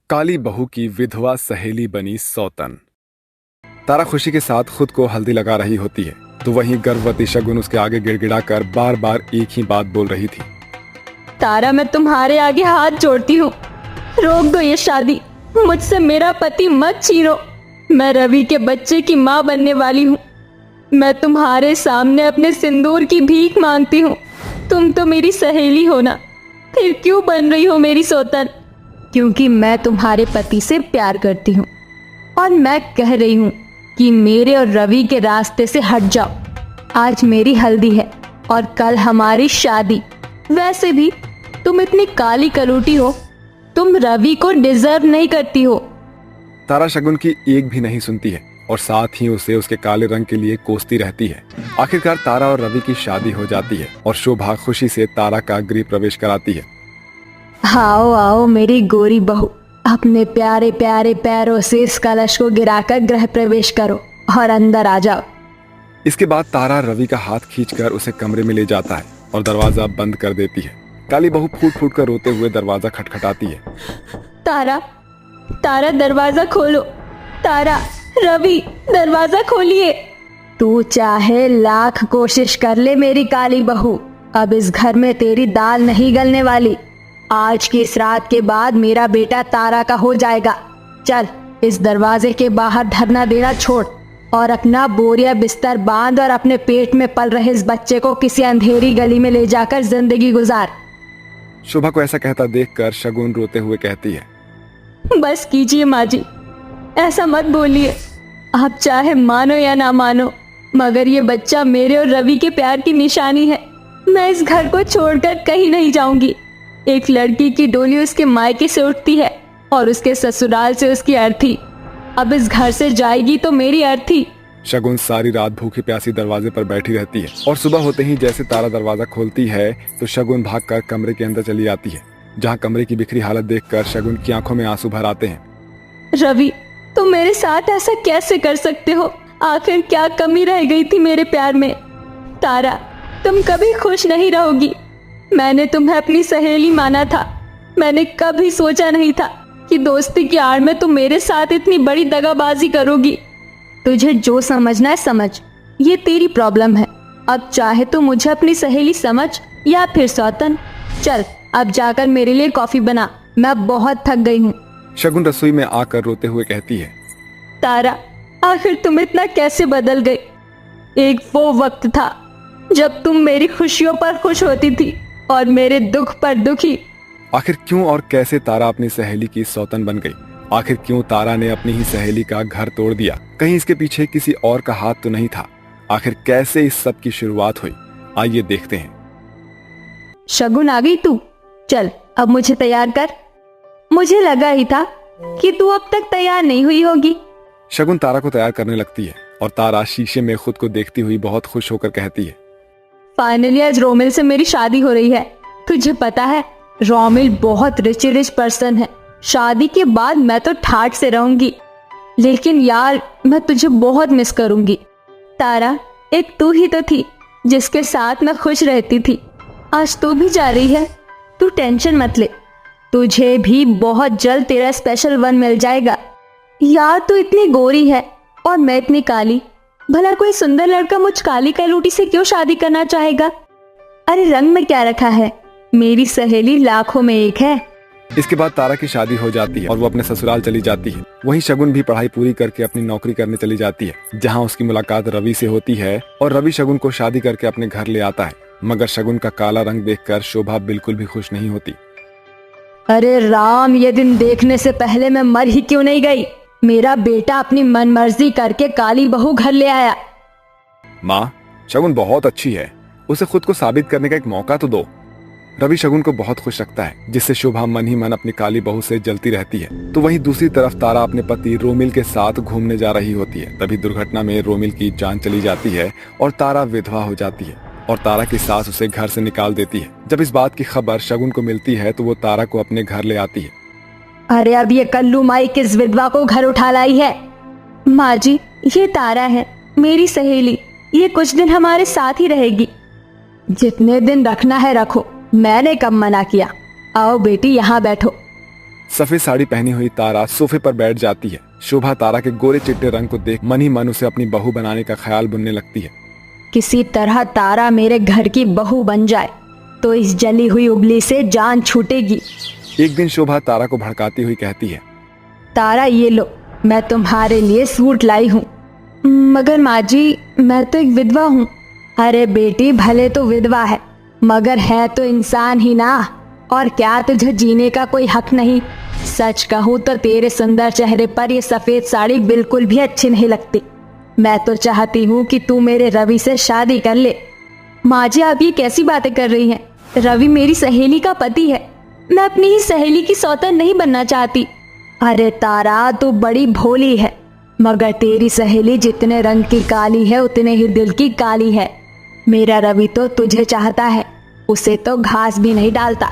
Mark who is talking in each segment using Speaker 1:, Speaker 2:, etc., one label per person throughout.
Speaker 1: काली बहू की विधवा सहेली बनी सौतन। तारा खुशी के साथ खुद को हल्दी लगा रही होती है तो वहीं गर्भवती शगुन उसके आगे गिड़गिड़ाकर बार बार एक ही बात बोल रही थी।
Speaker 2: तारा, मैं तुम्हारे आगे हाथ जोड़ती हूँ, रोक दो ये शादी, मुझसे मेरा पति मत छीनो। मैं रवि के बच्चे की माँ बनने वाली हूँ। मैं तुम्हारे सामने अपने सिंदूर की भीख मांगती हूँ। तुम तो मेरी सहेली हो ना, फिर क्यों बन रही हो मेरी सौतन? क्योंकि मैं तुम्हारे पति से प्यार करती हूँ और मैं कह रही हूँ कि मेरे और रवि के रास्ते से हट जाओ। आज मेरी हल्दी है और कल हमारी शादी। वैसे भी तुम इतनी काली कलूटी हो, तुम रवि को डिजर्व नहीं करती हो।
Speaker 1: तारा शगुन की एक भी नहीं सुनती है और साथ ही उसे उसके काले रंग के लिए कोसती रहती है। आखिरकार तारा और रवि की शादी हो जाती है और शोभा खुशी से तारा का गृह प्रवेश कराती है।
Speaker 2: आओ आओ मेरी गोरी बहू, अपने प्यारे प्यारे पैरों से इस कलश को गिराकर गृह प्रवेश करो और अंदर आ जाओ।
Speaker 1: इसके बाद तारा रवि का हाथ खींचकर उसे कमरे में ले जाता है और दरवाजा बंद कर देती है। काली बहू फूट फूट कर रोते हुए दरवाजा खटखटाती है।
Speaker 2: तारा, तारा दरवाजा खोलो। तारा, रवि दरवाजा खोलिए। तू चाहे लाख कोशिश कर ले मेरी काली बहू, अब इस घर में तेरी दाल नहीं गलने वाली। आज की इस रात के बाद मेरा बेटा तारा का हो जाएगा। चल इस दरवाजे के बाहर धरना देना छोड़ और अपना बोरिया बिस्तर बांध और अपने पेट में पल रहे इस बच्चे को किसी अंधेरी गली में ले जाकर जिंदगी गुजार।
Speaker 1: शोभा को ऐसा कहता देखकर शगुन रोते हुए कहती है,
Speaker 2: बस कीजिए माँ जी, ऐसा मत बोलिए। आप चाहे मानो या ना मानो, मगर ये बच्चा मेरे और रवि के प्यार की निशानी है। मैं इस घर को छोड़कर कहीं नहीं जाऊंगी। एक लड़की की डोली उसके मायके से उठती है और उसके ससुराल से उसकी अर्थी। अब इस घर से जाएगी तो मेरी अर्थी।
Speaker 1: शगुन सारी रात भूखी प्यासी दरवाजे पर बैठी रहती है और सुबह होते ही जैसे तारा दरवाजा खोलती है तो शगुन भागकर कमरे के अंदर चली आती है, जहाँ कमरे की बिखरी हालत देखकर शगुन की आंखों में आंसू भर आते हैं।
Speaker 2: रवि, तुम मेरे साथ ऐसा कैसे कर सकते हो? आखिर क्या कमी रह गई थी मेरे प्यार में? तारा, तुम कभी खुश नहीं रहोगी। मैंने तुम्हें अपनी सहेली माना था। मैंने कभी सोचा नहीं था कि दोस्ती की आड़ में तुम मेरे साथ इतनी बड़ी दगाबाजी करोगी। तुझे जो समझना है समझ, ये तेरी प्रॉब्लम है। अब चाहे तो मुझे अपनी सहेली समझ या फिर सौतन। चल अब जाकर मेरे लिए कॉफी बना, मैं बहुत थक गई हूँ।
Speaker 1: शगुन रसोई में आकर रोते हुए कहती है,
Speaker 2: तारा, आखिर तुम इतना कैसे बदल गई? एक वो वक्त था जब तुम मेरी खुशियों पर खुश होती थी और मेरे दुख पर दुखी।
Speaker 1: आखिर क्यों और कैसे तारा अपनी सहेली की सौतन बन गई? आखिर क्यों तारा ने अपनी ही सहेली का घर तोड़ दिया? कहीं इसके पीछे किसी और का हाथ तो नहीं था? आखिर कैसे इस सब की शुरुआत हुई? आइए देखते हैं।
Speaker 2: शगुन, आ गई तू? चल अब मुझे तैयार कर। मुझे लगा ही था कि तू अब तक तैयार नहीं हुई होगी।
Speaker 1: शगुन तारा को तैयार करने लगती है और तारा शीशे में खुद को देखती हुई बहुत खुश होकर कहती है,
Speaker 2: फाइनली आज रोमिल से मेरी शादी हो रही है। तुझे पता है, रोमिल बहुत रिच पर्सन है। शादी के बाद मैं तो ठाठ से रहूंगी, लेकिन यार मैं तुझे बहुत मिस करूंगी। तारा, एक तू ही तो थी जिसके साथ मैं खुश रहती थी। आज तू भी जा रही है। तू टेंशन मत ले, तुझे भी बहुत जल्द तेरा स्पेशल वन मिल जाएगा। यार तू इतनी गोरी है और मैं इतनी काली, भला कोई सुंदर लड़का मुझ काली कलूटी से क्यों शादी करना चाहेगा? अरे रंग में क्या रखा है, मेरी सहेली लाखों में एक है।
Speaker 1: इसके बाद तारा की शादी हो जाती है और वो अपने ससुराल चली जाती है। वहीं शगुन भी पढ़ाई पूरी करके अपनी नौकरी करने चली जाती है, जहां उसकी मुलाकात रवि से होती है और रवि शगुन को शादी करके अपने घर ले आता है। मगर शगुन का काला रंग देखकर शोभा बिल्कुल भी खुश नहीं होती।
Speaker 2: अरे राम, ये दिन देखने से पहले मैं मर ही क्यों नहीं गई? मेरा बेटा अपनी मनमर्जी करके काली बहू घर ले आया।
Speaker 1: माँ, शगुन बहुत अच्छी है, उसे खुद को साबित करने का एक मौका तो दो। रवि शगुन को बहुत खुश रखता है, जिससे शोभा मन ही मन अपनी काली बहू से जलती रहती है। तो वहीं दूसरी तरफ तारा अपने पति रोमिल के साथ घूमने जा रही होती है। तभी दुर्घटना में रोमिल की जान चली जाती है और तारा विधवा हो जाती है और तारा की सास उसे घर से निकाल देती है। जब इस बात की खबर शगुन को मिलती है तो वो तारा को अपने घर ले आती है।
Speaker 2: अरे अब ये कल्लू माई किस विधवा को घर उठा लाई है? माँ जी, ये तारा है मेरी सहेली, ये कुछ दिन हमारे साथ ही रहेगी। जितने दिन रखना है रखो, मैंने कब मना किया। आओ बेटी यहाँ बैठो।
Speaker 1: सफेद साड़ी पहनी हुई तारा सोफे पर बैठ जाती है। शोभा तारा के गोरे चिट्टे रंग को देख मन ही मन उसे अपनी बहू बनाने का ख्याल बुनने लगती है।
Speaker 2: किसी तरह तारा मेरे घर की बहू बन जाए तो इस जली हुई उंगली से जान छूटेगी।
Speaker 1: एक दिन शोभा तारा को भड़काती हुई कहती है,
Speaker 2: तारा ये लो, मैं तुम्हारे लिए सूट लाई हूँ। मगर माँ जी, मैं तो एक विधवा हूँ। अरे बेटी, भले तो विधवा है मगर है तो इंसान ही ना। और क्या तुझे जीने का कोई हक नहीं? सच कहूँ तो तेरे सुंदर चेहरे पर ये सफेद साड़ी बिल्कुल भी अच्छी नहीं लगती। मैं तो चाहती हूँ कि तू मेरे रवि से शादी कर ले। माँ जी, आप ये कैसी बातें कर रही हैं? रवि मेरी सहेली का पति है। मैं अपनी ही सहेली की सौतन नहीं बनना चाहती। अरे तारा, तू बड़ी भोली है मगर तेरी सहेली जितने रंग की काली है उतने ही दिल की काली है। मेरा रवि तो तुझे चाहता है, उसे तो घास भी नहीं डालता।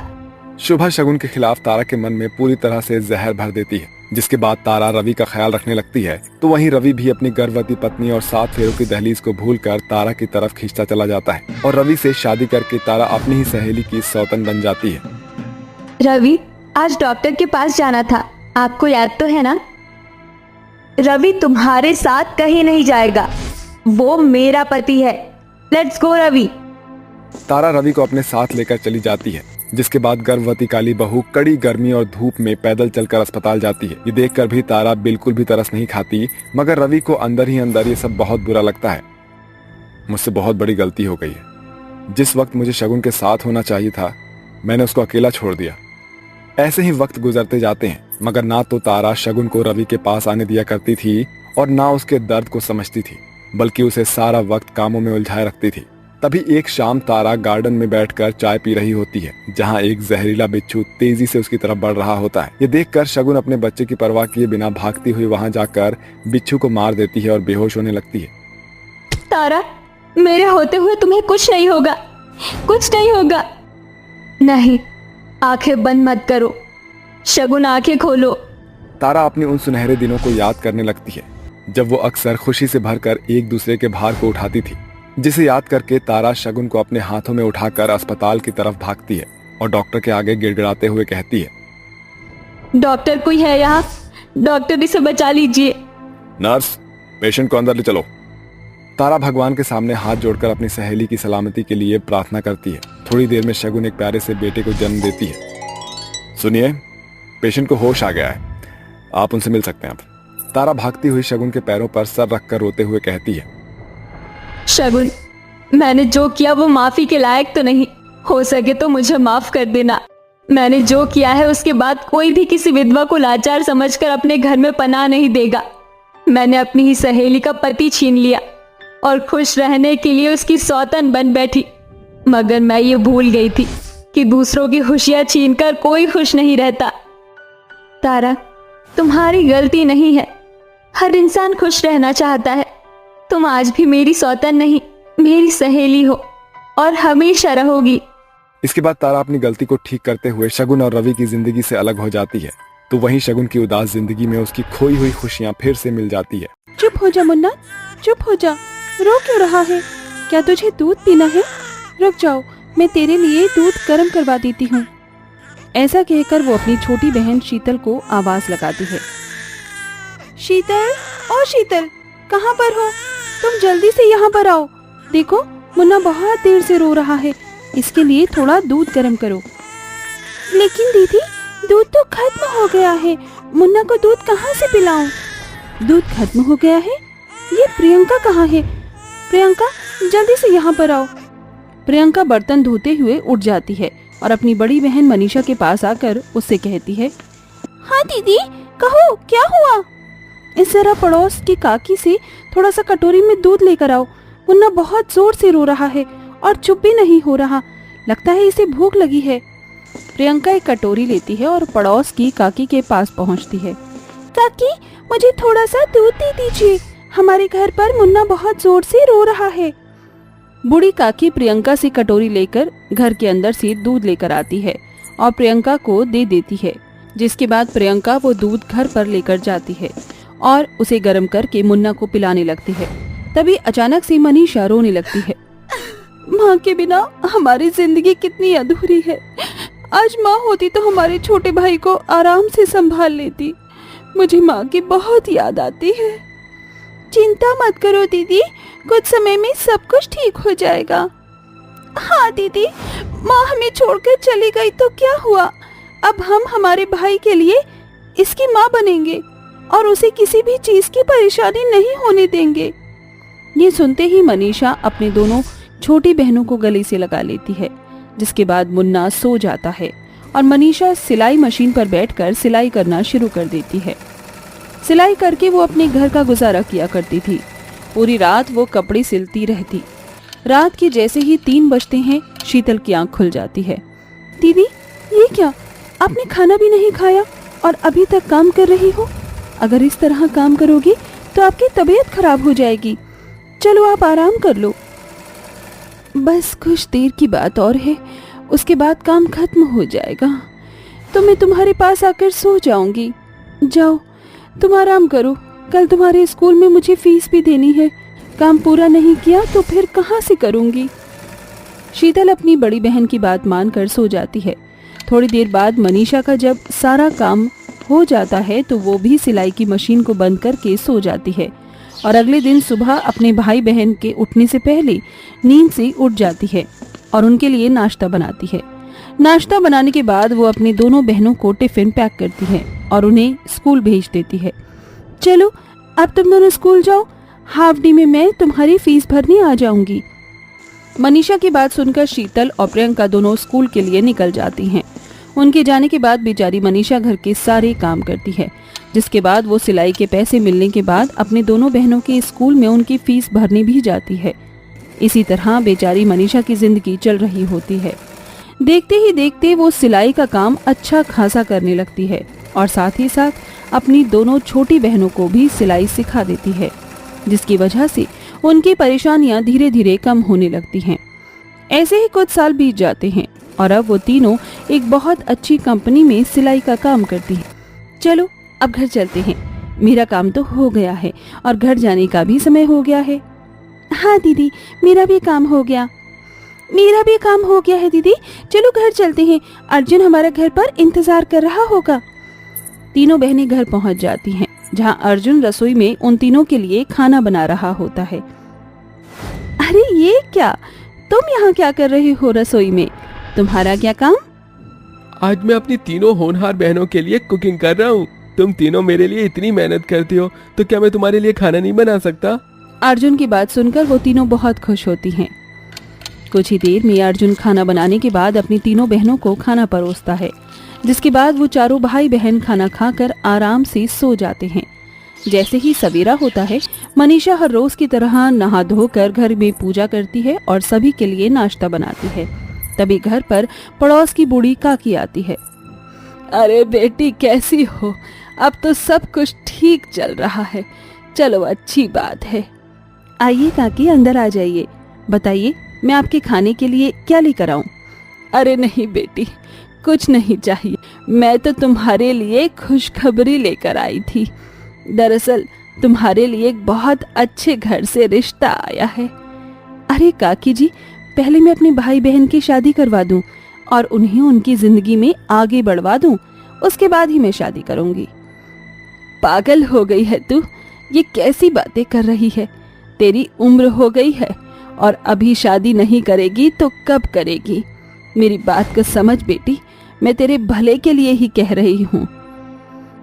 Speaker 1: शोभा शगुन के खिलाफ तारा के मन में पूरी तरह से जहर भर देती है, जिसके बाद तारा रवि का ख्याल रखने लगती है। तो वहीं रवि भी अपनी गर्भवती पत्नी और 7 फेरों की दहलीज को भूलकर तारा की तरफ खींचता चला जाता है और रवि से शादी करके तारा अपनी ही सहेली की सौतन बन जाती है।
Speaker 2: रवि, आज डॉक्टर के पास जाना था, आपको याद तो है ना? रवि तुम्हारे साथ कहीं नहीं जाएगा, वो मेरा पति है। Let's go Ravi.
Speaker 1: तारा रवि को अपने साथ लेकर चली जाती है, जिसके बाद गर्भवती काली बहू कड़ी गर्मी और धूप में पैदल चलकर अस्पताल जाती है। ये देखकर भी तारा बिल्कुल भी तरस नहीं खाती, मगर रवि को अंदर ही अंदर ये सब बहुत बुरा लगता है। मुझसे बहुत बड़ी गलती हो गई है। जिस वक्त मुझे शगुन के साथ होना चाहिए था, मैंने उसको अकेला छोड़ दिया। ऐसे ही वक्त गुजरते जाते हैं, मगर ना तो तारा शगुन को रवि के पास आने दिया करती थी और ना उसके दर्द को समझती थी, बल्कि उसे सारा वक्त कामों में उलझाए रखती थी। तभी एक शाम तारा गार्डन में बैठकर चाय पी रही होती है, जहां एक जहरीला बिच्छू तेजी से उसकी तरफ बढ़ रहा होता है। ये देखकर शगुन अपने बच्चे की परवाह किए बिना भागती हुई वहां जाकर बिच्छू को मार देती है और बेहोश होने लगती है।
Speaker 2: तारा, मेरे होते हुए तुम्हें कुछ नहीं होगा, कुछ नहीं होगा। नहीं, आंखें बंद मत करो। शगुन, आंखें खोलो।
Speaker 1: तारा अपने उन सुनहरे दिनों को याद करने लगती है, जब वो अक्सर खुशी से भरकर एक दूसरे के भार को उठाती थी, जिसे याद करके तारा शगुन को अपने हाथों में उठाकर अस्पताल की तरफ भागती है और डॉक्टर के आगे गिड़गिड़ाते हुए कहती है,
Speaker 2: डॉक्टर कोई है यहाँ? डॉक्टर, इसे बचा लीजिए।
Speaker 1: नर्स, पेशेंट को अंदर ले चलो। तारा भगवान के सामने हाथ जोड़कर अपनी सहेली की सलामती के लिए प्रार्थना करती है। थोड़ी देर में शगुन एक प्यारे से बेटे को जन्म देती है। सुनिए, पेशेंट को होश आ गया है, आप उनसे मिल सकते हैं अब। तारा भागती हुई शगुन के पैरों पर सर रखकर रोते हुए कहती है,
Speaker 2: शगुन, मैंने जो किया वो माफी के लायक तो नहीं, हो सके तो मुझे माफ कर देना। मैंने जो किया है उसके बाद कोई भी किसी विधवा को लाचार समझकर अपने घर में पनाह नहीं देगा। मैंने अपनी ही सहेली का पति छीन लिया और खुश रहने के लिए उसकी सौतन बन बैठी, मगर मैं ये भूल गई थी कि दूसरों की खुशियां छीनकर कोई खुश नहीं रहता। तारा, तुम्हारी गलती नहीं है, हर इंसान खुश रहना चाहता है। तुम आज भी मेरी सौतन नहीं, मेरी सहेली हो और हमेशा रहोगी।
Speaker 1: इसके बाद तारा अपनी गलती को ठीक करते हुए शगुन और रवि की जिंदगी से अलग हो जाती है। तो वहीं शगुन की उदास जिंदगी में उसकी खोई हुई खुशियां फिर से मिल जाती है।
Speaker 3: चुप हो जा मुन्ना, चुप हो जा, रो क्यों रहा है? क्या तुझे दूध पीना है? रुक जाओ, मैं तेरे लिए दूध गर्म करवा देती हूँ। ऐसा कहकर वो अपनी छोटी बहन शीतल को आवाज लगाती है। शीतल, ओ शीतल, कहाँ पर हो? तुम जल्दी से यहाँ पर आओ। देखो, मुन्ना बहुत देर से रो रहा है, इसके लिए थोड़ा दूध गर्म करो। लेकिन दीदी, दूध तो खत्म हो गया है, मुन्ना को दूध कहाँ से पिलाऊं? दूध खत्म हो गया है? ये प्रियंका कहाँ है? प्रियंका, जल्दी से यहाँ पर आओ। प्रियंका बर्तन धोते हुए उठ जाती है और अपनी बड़ी बहन मनीषा के पास आकर उससे कहती है, हाँ दीदी, कहो क्या हुआ? इस जरा पड़ोस की काकी से थोड़ा सा कटोरी में दूध लेकर आओ। मुन्ना बहुत जोर से रो रहा है और चुप भी नहीं हो रहा, लगता है इसे भूख लगी है। प्रियंका एक कटोरी लेती है और पड़ोस की काकी के पास पहुंचती है। काकी, मुझे थोड़ा सा दूध दे दीजिए, हमारे घर पर मुन्ना बहुत जोर से रो रहा है। बूढ़ी काकी प्रियंका से कटोरी लेकर घर के अंदर से दूध लेकर आती है और प्रियंका को दे देती है, जिसके बाद प्रियंका वो दूध घर पर लेकर जाती है और उसे गर्म करके मुन्ना को पिलाने लगती है। तभी अचानक से मनीषा रोने लगती है। माँ के बिना हमारी जिंदगी कितनी अधूरी है, आज माँ होती तो हमारे छोटे भाई को आराम से संभाल लेती। मुझे माँ की बहुत याद आती है। चिंता मत करो दीदी, कुछ समय में सब कुछ ठीक हो जाएगा। हाँ दीदी, माँ हमें छोड़कर चली गई तो क्या हुआ, अब हम हमारे भाई के लिए इसकी माँ बनेंगे और उसे किसी भी चीज की परेशानी नहीं होने देंगे। ये सुनते ही मनीषा अपने दोनों छोटी बहनों को गले से लगा लेती है, जिसके बाद मुन्ना सो जाता है और मनीषा सिलाई मशीन पर बैठकर सिलाई करना शुरू कर देती है। सिलाई करके वो अपने घर का गुजारा किया करती थी। पूरी रात वो कपड़े सिलती रहती। रात के जैसे ही 3 बजते हैं, शीतल की आंख खुल जाती है। दीदी, ये क्या, आपने खाना भी नहीं खाया और अभी तक काम कर रही हो? अगर इस तरह काम करोगी तो आपकी तबीयत खराब हो जाएगी। चलो आप आराम कर लो। बस कुछ देर की बात और है, उसके बाद काम खत्म हो जाएगा तो मैं तुम्हारे पास आकर सो जाऊंगी। जाओ तुम आराम करो, कल तुम्हारे स्कूल में मुझे फीस भी देनी है। काम पूरा नहीं किया तो फिर कहाँ से करूंगी। शीतल अपनी बड़ी बहन की बात मानकर सो जाती है। थोड़ी देर बाद मनीषा का जब सारा काम हो जाता है तो वो भी सिलाई की मशीन को बंद करके सो जाती है और अगले दिन सुबह अपने भाई बहन के उठने से पहले नींद से उठ जाती है और उनके लिए नाश्ता बनाती है। नाश्ता बनाने के बाद वो अपनी दोनों बहनों को टिफिन पैक करती है और उन्हें स्कूल भेज देती है। चलो अब तुम दोनों स्कूल जाओ, हाफ डे में मैं तुम्हारी फीस भरने आ जाऊंगी। मनीषा की बात सुनकर शीतल और प्रियंका दोनों स्कूल के लिए निकल जाती हैं। उनके जाने के बाद बेचारी मनीषा घर के सारे काम करती है, जिसके बाद वो सिलाई के पैसे मिलने के बाद अपने दोनों बहनों के स्कूल में उनकी फीस भरने भी जाती है। इसी तरह बेचारी मनीषा की जिंदगी चल रही होती है। देखते ही देखते वो सिलाई का काम अच्छा खासा करने लगती है और साथ ही साथ अपनी दोनों छोटी बहनों को भी सिलाई सिखा देती है, जिसकी वजह से उनकी परेशानियां धीरे धीरे कम होने लगती हैं। ऐसे ही कुछ साल बीत जाते हैं और अब वो तीनों एक बहुत अच्छी कंपनी में सिलाई का काम करती हैं। चलो अब घर चलते हैं, मेरा काम तो हो गया है और घर जाने का भी समय हो गया है। हाँ दीदी, मेरा भी काम हो गया। मेरा भी काम हो गया है दीदी, चलो घर चलते हैं, अर्जुन हमारा घर पर इंतजार कर रहा होगा। तीनों बहनें घर पहुंच जाती हैं, जहां अर्जुन रसोई में उन तीनों के लिए खाना बना रहा होता है। अरे ये क्या, तुम यहाँ क्या कर रहे हो रसोई में, तुम्हारा क्या काम?
Speaker 4: आज मैं अपनी तीनों होनहार बहनों के लिए कुकिंग कर रहा हूँ। तुम तीनों मेरे लिए इतनी मेहनत करती हो तो क्या मैं तुम्हारे लिए खाना नहीं बना सकता?
Speaker 3: अर्जुन की बात सुनकर वो तीनों बहुत खुश होती हैं। कुछ ही देर में अर्जुन खाना बनाने के बाद अपनी तीनों बहनों को खाना परोसता है, जिसके बाद वो चारों भाई बहन खाना खाकर आराम से सो जाते हैं। जैसे ही सवेरा होता है, मनीषा हर रोज की तरह नहा धोकर घर में पूजा करती है और सभी के लिए नाश्ता बनाती है। तभी घर पर पड़ोस की बूढ़ी काकी आती है। अरे बेटी कैसी हो, अब तो सब कुछ ठीक चल रहा है, चलो अच्छी बात है। आइए काकी, अंदर आ जाइए, बताइए मैं आपके खाने के लिए क्या लेकर आऊं? अरे नहीं बेटी, कुछ नहीं चाहिए, मैं तो तुम्हारे लिए खुशखबरी लेकर आई थी। दरअसल तुम्हारे लिए एक बहुत अच्छे घर से रिश्ता आया है। अरे काकी जी, पहले मैं अपने भाई बहन की शादी करवा दूं और उन्हें उनकी जिंदगी में आगे बढ़वा दूं, उसके बाद ही मैं शादी करूंगी। पागल हो गई है तू, ये कैसी बातें कर रही है? तेरी उम्र हो गई है और अभी शादी नहीं करेगी तो कब करेगी? मेरी बात को समझ बेटी, मैं तेरे भले के लिए ही कह रही हूँ।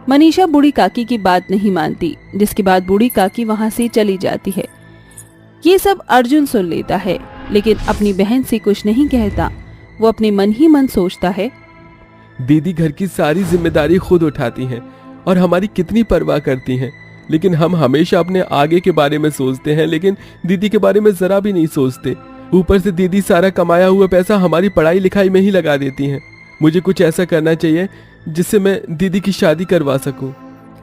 Speaker 3: मनीषा बूढ़ी काकी की बात नहीं मानती, जिसके बाद बूढ़ी काकी वहां से चली जाती है। ये सब अर्जुन सुन लेता है, लेकिन अपनी बहन से कुछ नहीं कहता। वो अपने मन ही मन सोचता है,
Speaker 4: दीदी घर की सारी जिम्मेदारी खुद उठाती हैं और हमारी कितनी परवाह करती हैं, लेकिन हम हमेशा अपने आगे के बारे में सोचते हैं, लेकिन दीदी के बारे में जरा भी नहीं सोचते। ऊपर से दीदी सारा कमाया हुआ पैसा हमारी पढ़ाई लिखाई में ही लगा देती हैं। मुझे कुछ ऐसा करना चाहिए जिससे मैं दीदी की शादी करवा सकूं।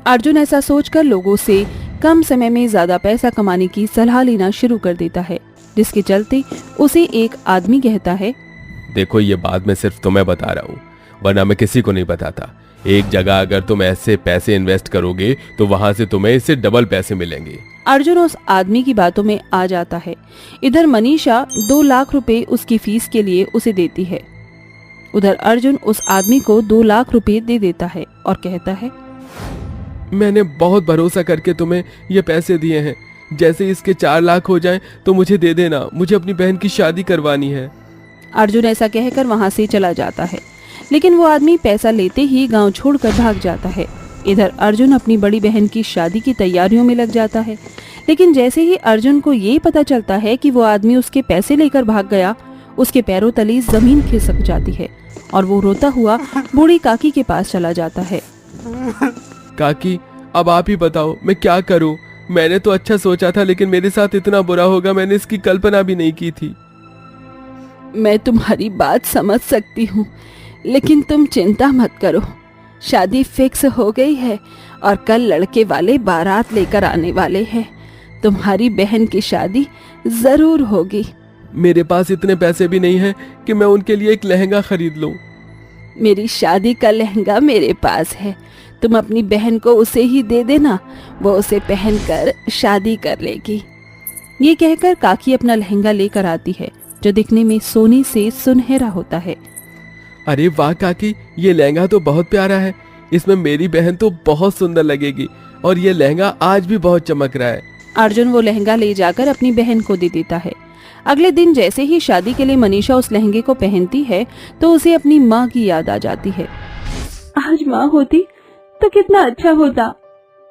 Speaker 3: अर्जुन ऐसा सोचकर लोगों से कम समय में ज्यादा पैसा कमाने की सलाह लेना शुरू कर देता है, जिसके चलते उसे एक आदमी कहता है,
Speaker 4: देखो ये बात मैं सिर्फ तुम्हें बता रहा हूँ, वरना मैं किसी को नहीं बताता। एक जगह अगर तुम ऐसे पैसे इन्वेस्ट करोगे तो वहां से तुम्हें इससे डबल पैसे मिलेंगे।
Speaker 3: अर्जुन उस आदमी की बातों में आ जाता है। इधर मनीषा 2 लाख रुपए उसकी फीस के लिए उसे देती है। उधर अर्जुन उस आदमी को 2 लाख रुपए दे देता है और कहता है,
Speaker 4: मैंने बहुत भरोसा करके तुम्हें ये पैसे दिए हैं, जैसे इसके 4 लाख हो जाएं तो मुझे दे देना, मुझे अपनी बहन की शादी करवानी है।
Speaker 3: अर्जुन ऐसा कहकर वहां से चला जाता है, लेकिन वो आदमी पैसा लेते ही गांव छोड़कर भाग जाता है। इधर अर्जुन अपनी बड़ी बहन की शादी की तैयारियों में लग जाता है, लेकिन जैसे ही अर्जुन को ये पता चलता है कि वो आदमी उसके पैसे लेकर भाग गया, उसके पैरों तले जमीन खिसक जाती है और वो रोता हुआ बूढ़ी काकी के पास चला जाता है।
Speaker 4: काकी, अब आप ही बताओ मैं क्या करूं? मैंने तो अच्छा सोचा था, लेकिन मेरे साथ इतना बुरा होगा मैंने इसकी कल्पना भी नहीं की थी।
Speaker 3: मैं तुम्हारी बात समझ सकती हूँ, लेकिन तुम चिंता मत करो, शादी फिक्स हो गई है और कल लड़के वाले बारात लेकर आने वाले हैं। तुम्हारी बहन की शादी जरूर होगी।
Speaker 4: मेरे पास इतने पैसे भी नहीं हैं कि मैं उनके लिए एक लहंगा खरीद लूं।
Speaker 3: मेरी शादी का लहंगा मेरे पास है, तुम अपनी बहन को उसे ही दे देना, वो उसे पहनकर शादी कर लेगी। ये कहकर काकी अपना लहंगा लेकर आती है, जो दिखने में सोने से सुनहरा होता है।
Speaker 4: अरे वाह काकी, ये लहंगा तो बहुत प्यारा है, इसमें मेरी बहन तो बहुत सुंदर लगेगी और ये लहंगा आज भी बहुत चमक रहा है।
Speaker 3: अर्जुन वो लहंगा ले जाकर अपनी बहन को दे देता है। अगले दिन जैसे ही शादी के लिए मनीषा उस लहंगे को पहनती है तो उसे अपनी माँ की याद आ जाती है। आज माँ होती तो कितना अच्छा होता,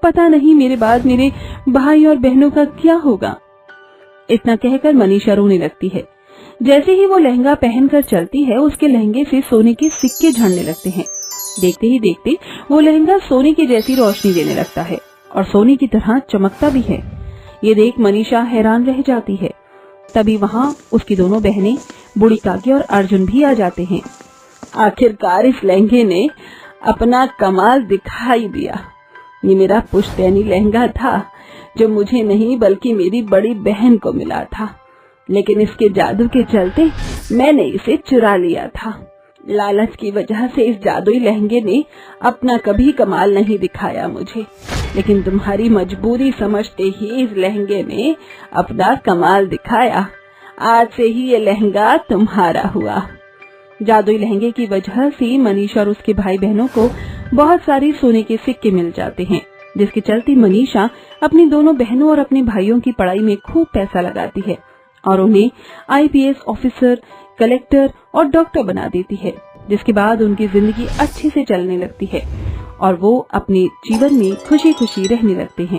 Speaker 3: पता नहीं मेरे बाद मेरे भाई और बहनों का क्या होगा। इतना कहकर मनीषा रोने लगती है। जैसे ही वो लहंगा पहनकर चलती है, उसके लहंगे से सोने के सिक्के झड़ने लगते हैं। देखते ही देखते वो लहंगा सोने की जैसी रोशनी देने लगता है और सोने की तरह चमकता भी है। ये देख मनीषा हैरान रह जाती है। तभी वहाँ उसकी दोनों बहनें बूढ़ी काकी और अर्जुन भी आ जाते हैं। आखिरकार इस लहंगे ने अपना कमाल दिखाई दिया। ये मेरा पुश्तैनी लहंगा था, जो मुझे नहीं बल्कि मेरी बड़ी बहन को मिला था, लेकिन इसके जादू के चलते मैंने इसे चुरा लिया था। लालच की वजह से इस जादुई लहंगे ने अपना कभी कमाल नहीं दिखाया मुझे, लेकिन तुम्हारी मजबूरी समझते ही इस लहंगे ने अपना कमाल दिखाया। आज से ही ये लहंगा तुम्हारा हुआ। जादुई लहंगे की वजह से मनीषा और उसके भाई बहनों को बहुत सारे सोने के सिक्के मिल जाते हैं, जिसके चलते मनीषा अपनी दोनों बहनों और अपने भाइयों की पढ़ाई में खूब पैसा लगाती है और उन्हें IPS ऑफिसर, कलेक्टर और डॉक्टर बना देती है, जिसके बाद उनकी जिंदगी अच्छे से चलने लगती है और वो अपने जीवन में खुशी खुशी रहने लगते हैं।